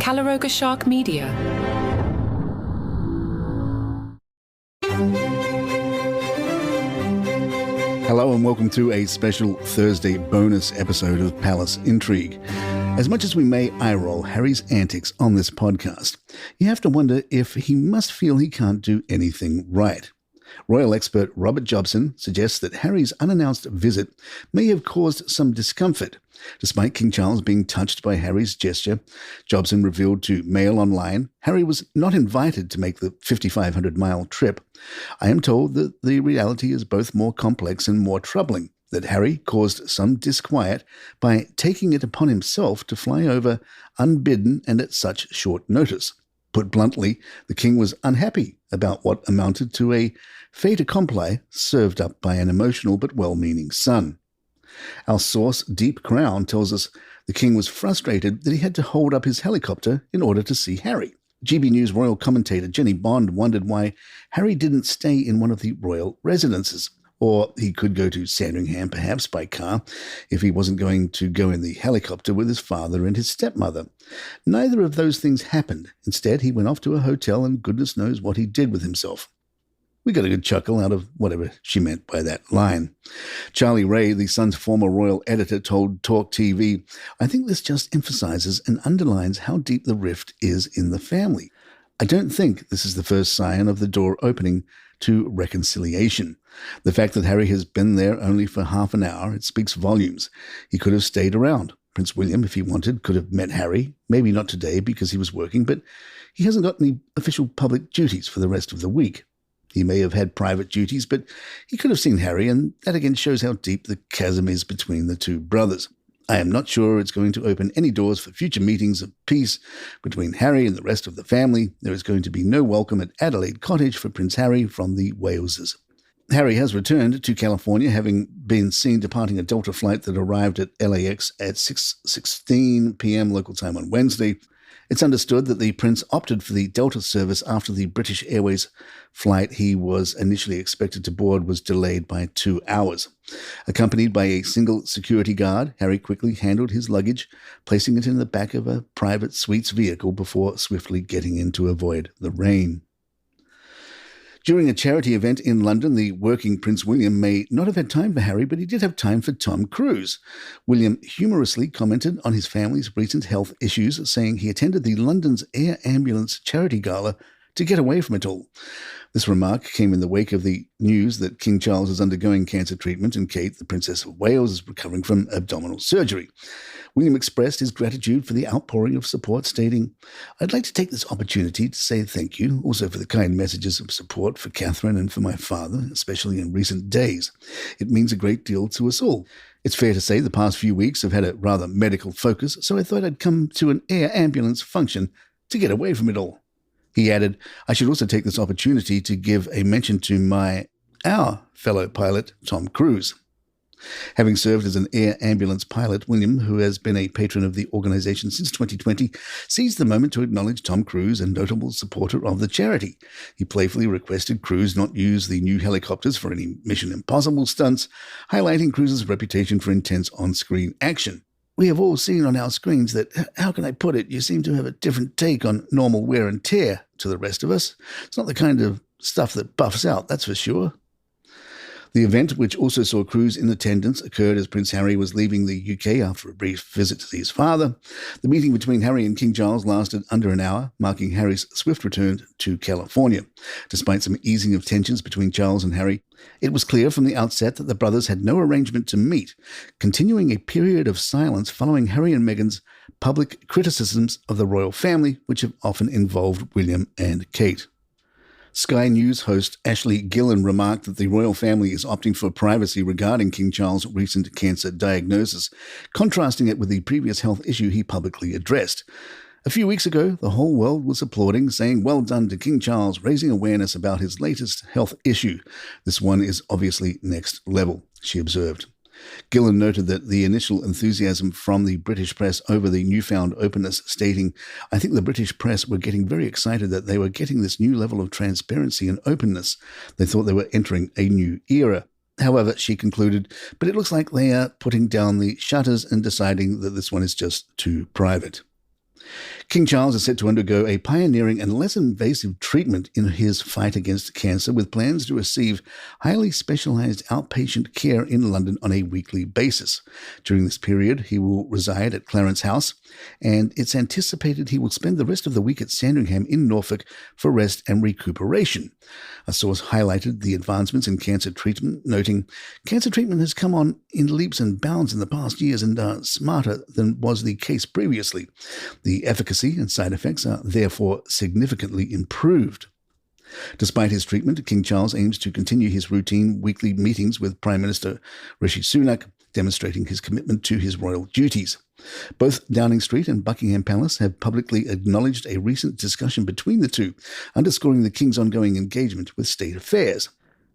Calaroga Shark Media. Hello and welcome to a special Thursday bonus episode of Palace Intrigue. As much as we may eye-roll Harry's antics on this podcast, you have to wonder if he must feel he can't do anything right. Royal expert Robert Jobson suggests that Harry's unannounced visit may have caused some discomfort. Despite King Charles being touched by Harry's gesture, Jobson revealed to Mail Online Harry was not invited to make the 5,500-mile trip. I am told that the reality is both more complex and more troubling, that Harry caused some disquiet by taking it upon himself to fly over unbidden and at such short notice. Put bluntly, the king was unhappy about what amounted to a fait accompli served up by an emotional but well-meaning son. Our source, Deep Crown, tells us the king was frustrated that he had to hold up his helicopter in order to see Harry. GB News royal commentator Jenny Bond wondered why Harry didn't stay in one of the royal residences. Or he could go to Sandringham, perhaps by car, if he wasn't going to go in the helicopter with his father and his stepmother. Neither of those things happened. Instead, he went off to a hotel and goodness knows what he did with himself. We got a good chuckle out of whatever she meant by that line. Charlie Ray, the Sun's former royal editor, told Talk TV, "I think this just emphasizes and underlines how deep the rift is in the family. I don't think this is the first sign of the door opening to reconciliation. The fact that Harry has been there only for half an hour, it speaks volumes. He could have stayed around. Prince William, if he wanted, could have met Harry, maybe not today because he was working, but he hasn't got any official public duties for the rest of the week. He may have had private duties, but he could have seen Harry, and that again shows how deep the chasm is between the two brothers. I am not sure it's going to open any doors for future meetings of peace between Harry and the rest of the family. There is going to be no welcome at Adelaide Cottage for Prince Harry from the Waleses." Harry has returned to California, having been seen departing a Delta flight that arrived at LAX at 6:16 p.m. local time on Wednesday. It's understood that the prince opted for the Delta service after the British Airways flight he was initially expected to board was delayed by 2 hours. Accompanied by a single security guard, Harry quickly handled his luggage, placing it in the back of a private suites vehicle before swiftly getting in to avoid the rain. During a charity event in London, the working Prince William may not have had time for Harry, but he did have time for Tom Cruise. William humorously commented on his family's recent health issues, saying he attended the London's Air Ambulance charity gala to get away from it all. This remark came in the wake of the news that King Charles is undergoing cancer treatment and Kate, the Princess of Wales, is recovering from abdominal surgery. William expressed his gratitude for the outpouring of support, stating, "I'd like to take this opportunity to say thank you, also for the kind messages of support for Catherine and for my father, especially in recent days. It means a great deal to us all. It's fair to say the past few weeks have had a rather medical focus, so I thought I'd come to an air ambulance function to get away from it all." He added, "I should also take this opportunity to give a mention to our fellow pilot, Tom Cruise." Having served as an air ambulance pilot, William, who has been a patron of the organization since 2020, seized the moment to acknowledge Tom Cruise, a notable supporter of the charity. He playfully requested Cruise not use the new helicopters for any Mission Impossible stunts, highlighting Cruise's reputation for intense on-screen action. "We have all seen on our screens that, how can I put it, you seem to have a different take on normal wear and tear to the rest of us. It's not the kind of stuff that buffs out, that's for sure." The event, which also saw Cruise in attendance, occurred as Prince Harry was leaving the UK after a brief visit to see his father. The meeting between Harry and King Charles lasted under an hour, marking Harry's swift return to California. Despite some easing of tensions between Charles and Harry, it was clear from the outset that the brothers had no arrangement to meet, continuing a period of silence following Harry and Meghan's public criticisms of the royal family, which have often involved William and Kate. Sky News host Ashleigh Gillon remarked that the royal family is opting for privacy regarding King Charles' recent cancer diagnosis, contrasting it with the previous health issue he publicly addressed. A few weeks ago, the whole world was applauding, saying well done to King Charles, raising awareness about his latest health issue. This one is obviously next level, she observed. Gillon noted that the initial enthusiasm from the British press over the newfound openness, stating, "I think the British press were getting very excited that they were getting this new level of transparency and openness. They thought they were entering a new era." However, she concluded, "But it looks like they are putting down the shutters and deciding that this one is just too private." King Charles is set to undergo a pioneering and less invasive treatment in his fight against cancer, with plans to receive highly specialized outpatient care in London on a weekly basis. During this period, he will reside at Clarence House, and it's anticipated he will spend the rest of the week at Sandringham in Norfolk for rest and recuperation. A source highlighted the advancements in cancer treatment, noting, "Cancer treatment has come on in leaps and bounds in the past years and are smarter than was the case previously. The efficacy and side effects are therefore significantly improved." Despite his treatment, King Charles aims to continue his routine weekly meetings with Prime Minister Rishi Sunak, demonstrating his commitment to his royal duties. Both Downing Street and Buckingham Palace have publicly acknowledged a recent discussion between the two, underscoring the King's ongoing engagement with state affairs.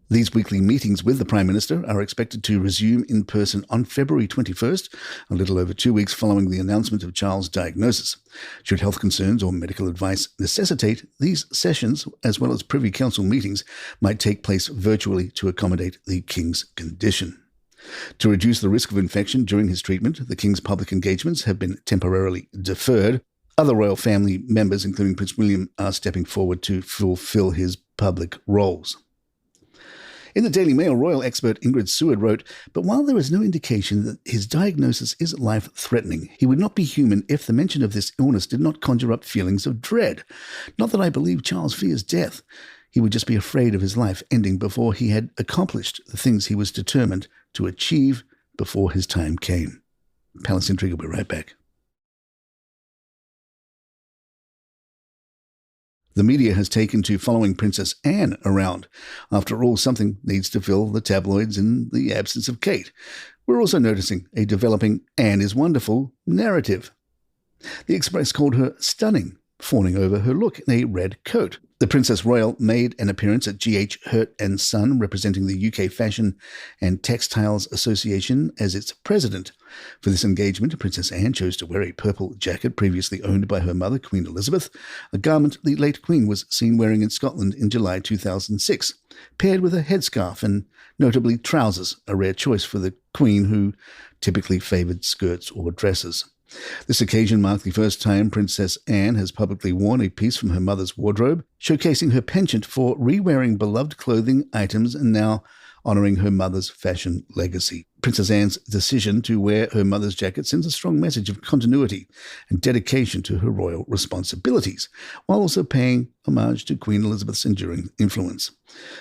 These weekly meetings with the Prime Minister are expected to resume in person on February 21st, a little over 2 weeks following the announcement of Charles' diagnosis. Should health concerns or medical advice necessitate, these sessions, as well as Privy Council meetings, might take place virtually to accommodate the King's condition. To reduce the risk of infection during his treatment, the King's public engagements have been temporarily deferred. Other royal family members, including Prince William, are stepping forward to fulfill his public roles. In the Daily Mail, royal expert Ingrid Seward wrote, "But while there is no indication that his diagnosis is life-threatening, he would not be human if the mention of this illness did not conjure up feelings of dread. Not that I believe Charles fears death. He would just be afraid of his life ending before he had accomplished the things he was determined to achieve before his time came." Palace Intrigue will be right back. The media has taken to following Princess Anne around. After all, something needs to fill the tabloids in the absence of Kate. We're also noticing a developing "Anne is wonderful" narrative. The Express called her stunning, fawning over her look in a red coat. The Princess Royal made an appearance at G.H. Hurt & Son, representing the UK Fashion and Textiles Association as its president. For this engagement, Princess Anne chose to wear a purple jacket previously owned by her mother, Queen Elizabeth, a garment the late Queen was seen wearing in Scotland in July 2006, paired with a headscarf and notably trousers, a rare choice for the Queen, who typically favoured skirts or dresses. This occasion marked the first time Princess Anne has publicly worn a piece from her mother's wardrobe, showcasing her penchant for re-wearing beloved clothing items and now honouring her mother's fashion legacy. Princess Anne's decision to wear her mother's jacket sends a strong message of continuity and dedication to her royal responsibilities, while also paying homage to Queen Elizabeth's enduring influence.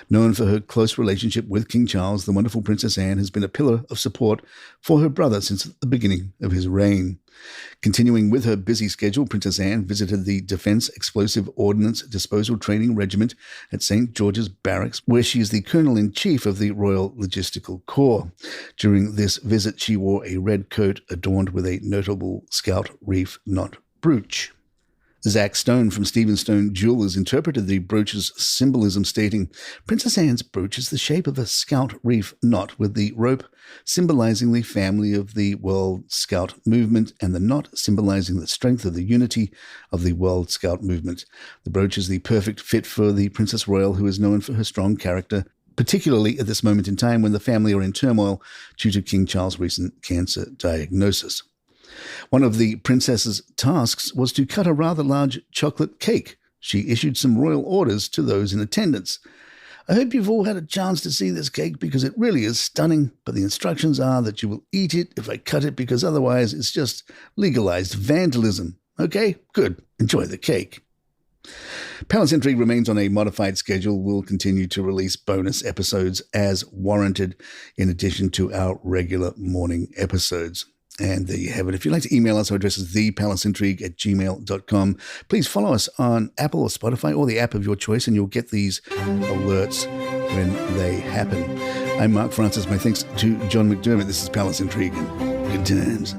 Known for her close relationship with King Charles, the wonderful Princess Anne has been a pillar of support for her brother since the beginning of his reign. Continuing with her busy schedule, Princess Anne visited the Defence Explosive Ordnance Disposal Training Regiment at St. George's Barracks, where she is the Colonel-in-Chief of the Royal Logistical Corps. During this visit, she wore a red coat adorned with a notable Scout Reef knot brooch. Zach Stone from Stephen Stone Jewelers interpreted the brooch's symbolism, stating, "Princess Anne's brooch is the shape of a Scout Reef knot, with the rope symbolizing the family of the World Scout movement and the knot symbolizing the strength of the unity of the World Scout movement. The brooch is the perfect fit for the Princess Royal, who is known for her strong character, particularly at this moment in time when the family are in turmoil due to King Charles' recent cancer diagnosis." One of the princess's tasks was to cut a rather large chocolate cake. She issued some royal orders to those in attendance. "I hope you've all had a chance to see this cake because it really is stunning, but the instructions are that you will eat it if I cut it because otherwise it's just legalized vandalism. Okay, good. Enjoy the cake." Palace Intrigue remains on a modified schedule. We'll continue to release bonus episodes as warranted in addition to our regular morning episodes. And there you have it. If you'd like to email us, our address is thepalaceintrigue@gmail.com. Please follow us on Apple or Spotify or the app of your choice, and you'll get these alerts when they happen. I'm Mark Francis. My thanks to John McDermott. This is Palace Intrigue, and good times.